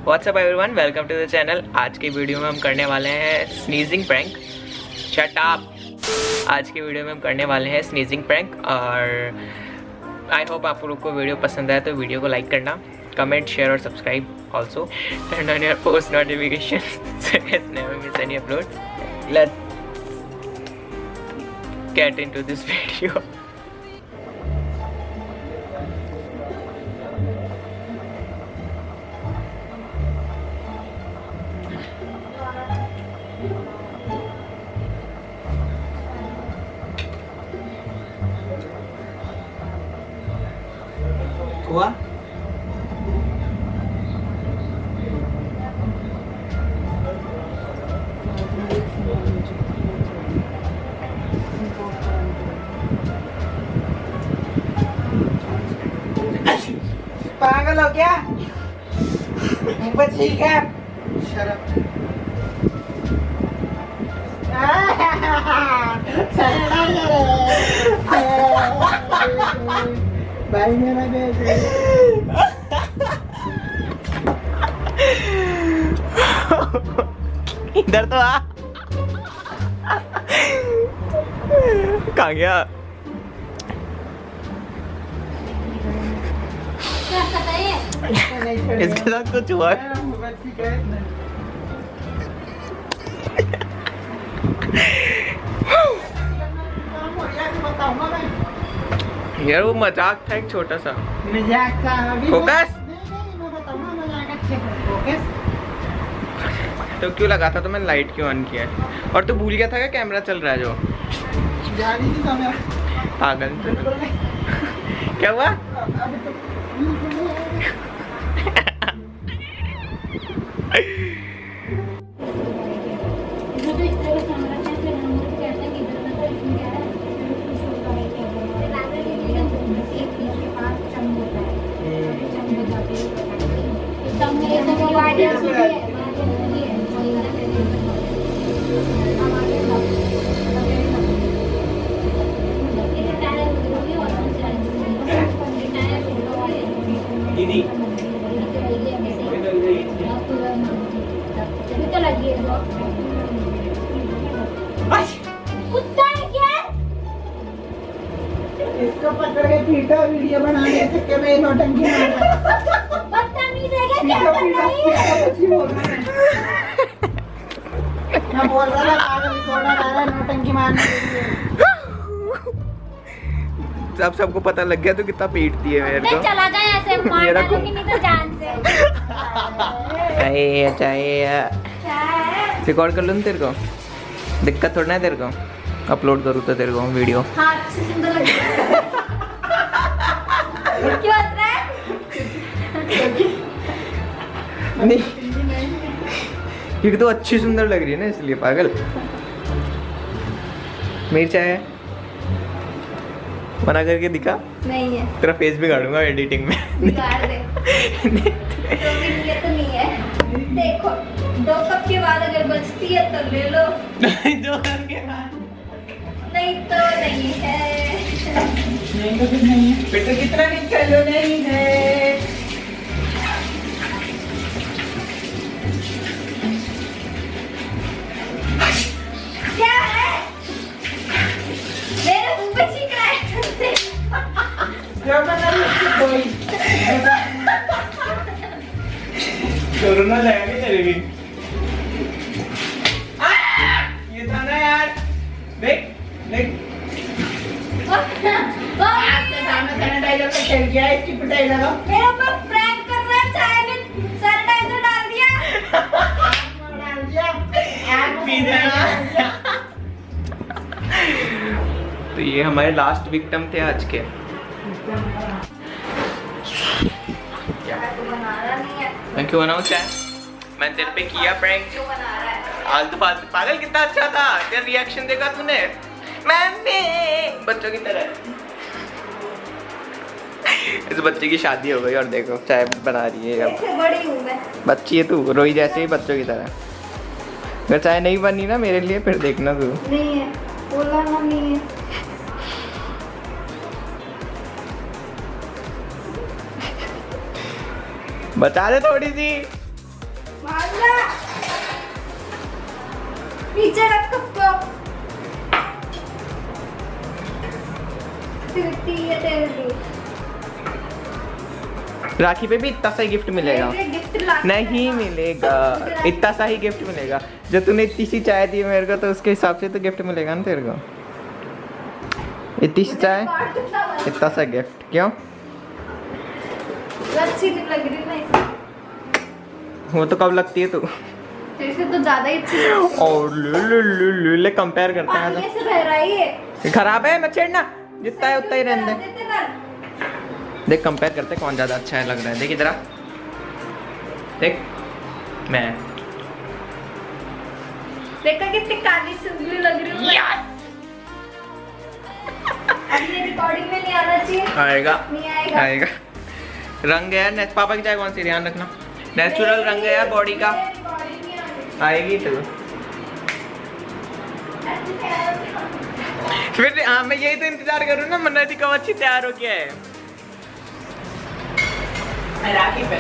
WhatsApp everyone, welcome to the channel. आज की video में हम करने वाले हैं स्नीजिंग प्रैंक। Shut up. आज की वीडियो में हम करने वाले हैं स्नीजिंग प्रैंक और आई होप आप लोग को वीडियो पसंद आए तो वीडियो को लाइक करना, कमेंट, शेयर और subscribe also and on your post notification so you never miss any upload. Let's get into this video. हुआ पागल हो क्या? ठीक है शर्म भाई मेरा बेटे इधर तो आ। कहाँ गया? इसके साथ कुछ हुआ है? यार वो मजाक था, एक छोटा सा मजाक था। फोकस तो क्यों लगा था? तो मैंने लाइट क्यों ऑन किया है? और तू भूल गया था क्या कैमरा चल रहा है जो? पागल क्या हुआ? दीदी कुत्ता है क्या? इसको पकड़ के पीटा, वीडियो बनाने चक्कर में नौटंकी मार रहा है। बदतमीज है क्या? क्या कर रही है? कुछ ही बोल रहा है। मैं बोल रहा था पागल थोड़ा आ रहा है नौटंकी मारने के लिए। जब सबको पता लग गया तो कितना पीटती है मेरे को। चला जाए ऐसे मार मेरा डालूंगी नहीं तो जान से। चाहिए रिकॉर्ड कर लूँ तेरे को? दिक्कत थोड़ा ना है तेरे को? अपलोड करूँ तो तेरे को वीडियो? हाँ, अच्छी सुंदर लग रही है। क्यों हंस रहा है? नहीं क्योंकि तो अच्छी सुंदर लग रही है ना, इसलिए। पागल। मेरी चाय है, मना करके दिखा। नहीं है। तेरा फेस भी गाड़ूंगा एडिटिंग में। बिगाड़ दे। तो भी नियत नहीं है। देखो 2 कप के बाद अगर बचती है तो ले लो। दो करके बाद नहीं तो नहीं है। नहीं तो कुछ नहीं है। बेटा कितना दिन चलो नहीं है। क्या है? मेरे मुंह पे छींक रहा है। जो बना रही है कोई कोरोना लगेगी तेरे भी। ये था ना यार। देख देख आपके सामने सैनिटाइजर का खेल किया है, इसकी पिटाई लगा। मेरे ऊपर प्रैंक कर रहा है। चाय में सैनिटाइजर डाल दिया। डाल दिया। आग में डाल दिया। तो ये हमारे लास्ट विक्टिम थे आज के। बना रहा नहीं है। मैं क्यों बनाऊँ चाय? मैंने तेरे पे किया प्रैंक। क्यों बना रहा है? आलतू फालतू। पागल कितना अच्छा था तेरा रिएक्शन, देखा तूने? मम्मी बच्चों की तरह। इस बच्चे की शादी हो गई और देखो चाय बना रही है। इससे बड़ी हूँ मैं। बच्ची है तू, रोई जैसे ही बच्चों की तरह। अगर चाय नहीं बनी ना मेरे लिए फिर देखना तू। नहीं है, बोला ना नहीं है। बता दे थोड़ी सी। मारना नीचे रख कप को फिरती है तेरे लिए राखी पे भी इतना सा ही गिफ्ट मिलेगा। गिफ्ट ला नहीं मिलेगा, इतना सा ही गिफ्ट मिलेगा। जो तूने इतनी सी चाय दी मेरे को तो उसके हिसाब से तो गिफ्ट मिलेगा ना तेरे को। इतनी सी चाय इतना सा गिफ्ट क्यों? अच्छी नहीं लग रही ना इसमें। वो तो कब लगती है तू? जैसे तो ज्यादा ही अच्छी है। और ले कंपेयर करते पानी हैं। से बह रही है। खराब है मत छेड़ना, जितना है उतना ही रहने दे। देख कंपेयर करते कौन ज्यादा अच्छा है लग रहा है। देख इधर देख मैं देखा कितनी काली सुंदरी लग रही हूँ। अब ये रिकॉर्डिंग में नहीं आना चाहिए। आएगा नहीं आएगा। आएगा। रंग है यार, पापा की चाय कौन सी, ध्यान रखना। नेचुरल रंग है यार बॉडी का। आएगी तो फिर हाँ मैं यही तो इंतजार करूँ ना, मन्नती कब अच्छी तैयार हो गया है। राखी पे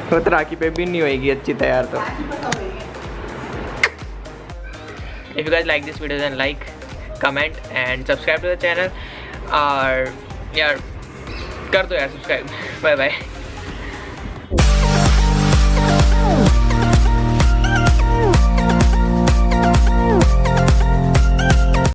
वो तो राखी पे भी नहीं होएगी अच्छी तैयार तो। If you guys like this video then like, comment and subscribe to the channel और यार कर दो यार सब्सक्राइब। Bye bye.